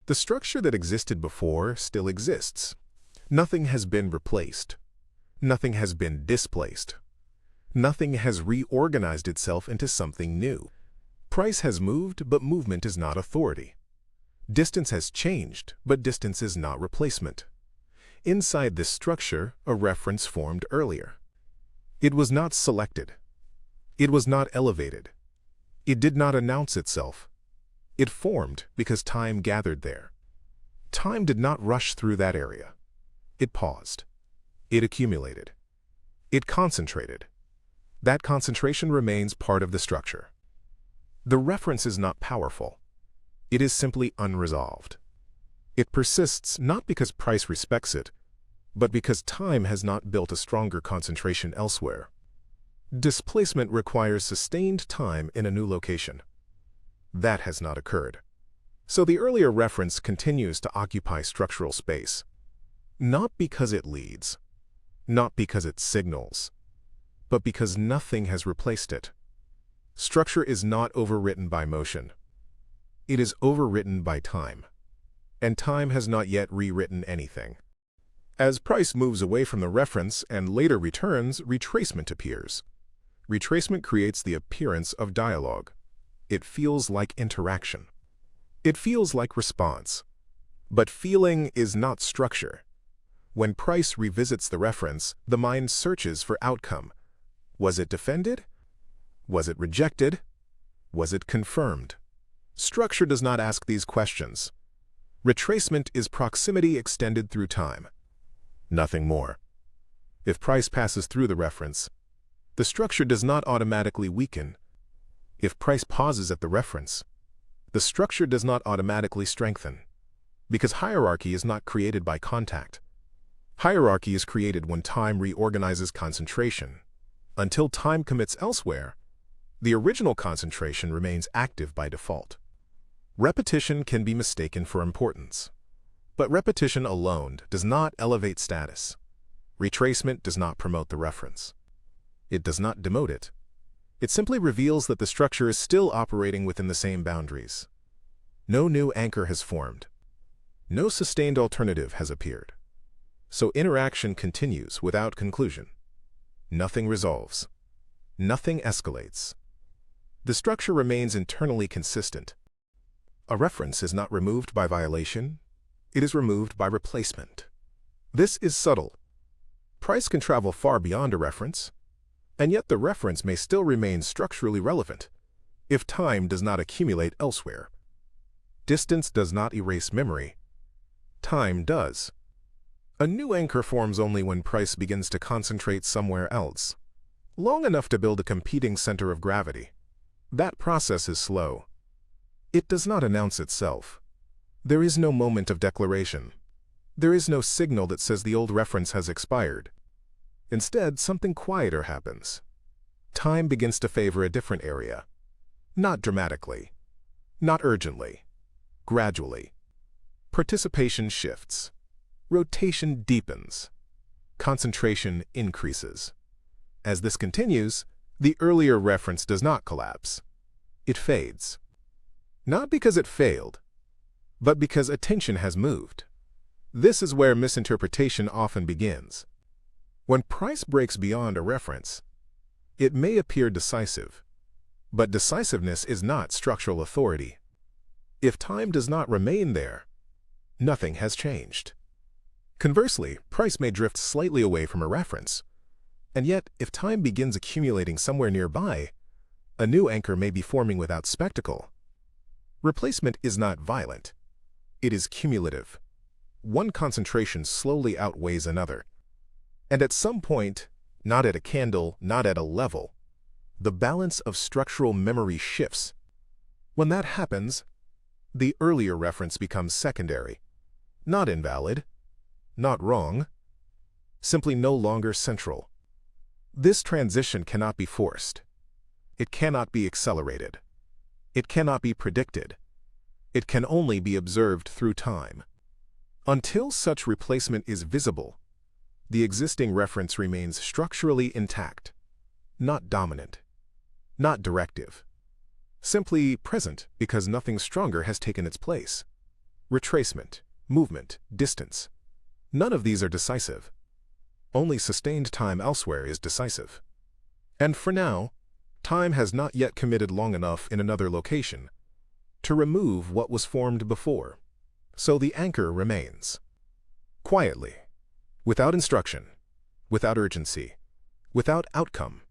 The structure that existed before still exists. Nothing has been replaced. Nothing has been displaced. Nothing has reorganized itself into something new. Price has moved, but movement is not authority. Distance has changed, but distance is not replacement. Inside this structure, a reference formed earlier. It was not selected. It was not elevated. It did not announce itself. It formed because time gathered there. Time did not rush through that area. It paused. It accumulated. It concentrated. That concentration remains part of the structure. The reference is not powerful. It is simply unresolved. It persists not because price respects it, but because time has not built a stronger concentration elsewhere. Displacement requires sustained time in a new location. That has not occurred. So the earlier reference continues to occupy structural space. Not because it leads, not because it signals, but because nothing has replaced it. Structure is not overwritten by motion. It is overwritten by time. And time has not yet rewritten anything. As price moves away from the reference and later returns, retracement appears. Retracement creates the appearance of dialogue. It feels like interaction. It feels like response. But feeling is not structure. When price revisits the reference, the mind searches for outcome. Was it defended? Was it rejected? Was it confirmed? Structure does not ask these questions. Retracement is proximity extended through time. Nothing more. If price passes through the reference, the structure does not automatically weaken. If price pauses at the reference, the structure does not automatically strengthen. Because hierarchy is not created by contact. Hierarchy is created when time reorganizes concentration. Until time commits elsewhere, the original concentration remains active by default. Repetition can be mistaken for importance. But repetition alone does not elevate status. Retracement does not promote the reference. It does not demote it. It simply reveals that the structure is still operating within the same boundaries. No new anchor has formed. No sustained alternative has appeared. So interaction continues without conclusion. Nothing resolves. Nothing escalates. The structure remains internally consistent. A reference is not removed by violation. It is removed by replacement. This is subtle. Price can travel far beyond a reference, and yet the reference may still remain structurally relevant if time does not accumulate elsewhere. Distance does not erase memory. Time does. A new anchor forms only when price begins to concentrate somewhere else, long enough to build a competing center of gravity. That process is slow. It does not announce itself. There is no moment of declaration. There is no signal that says the old reference has expired. Instead, something quieter happens. Time begins to favor a different area. Not dramatically. Not urgently. Gradually. Participation shifts. Rotation deepens. Concentration increases. As this continues, the earlier reference does not collapse. It fades. Not because it failed, but because attention has moved. This is where misinterpretation often begins. When price breaks beyond a reference, it may appear decisive, but decisiveness is not structural authority. If time does not remain there, nothing has changed. Conversely, price may drift slightly away from a reference, and yet if time begins accumulating somewhere nearby, a new anchor may be forming without spectacle. Replacement is not violent. It is cumulative. One concentration slowly outweighs another. And at some point, not at a candle, not at a level, the balance of structural memory shifts. When that happens, the earlier reference becomes secondary, not invalid, not wrong, simply no longer central. This transition cannot be forced. It cannot be accelerated. It cannot be predicted. It can only be observed through time. Until such replacement is visible, the existing reference remains structurally intact, not dominant, not directive, simply present because nothing stronger has taken its place. retracement, movement, distance. None of these are decisive. Only sustained time elsewhere is decisive. And for now, time has not yet committed long enough in another location to remove what was formed before. So the anchor remains. Quietly, without instruction, without urgency, without outcome,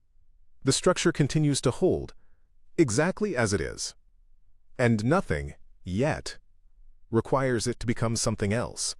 the structure continues to hold exactly as it is. And nothing, yet, requires it to become something else.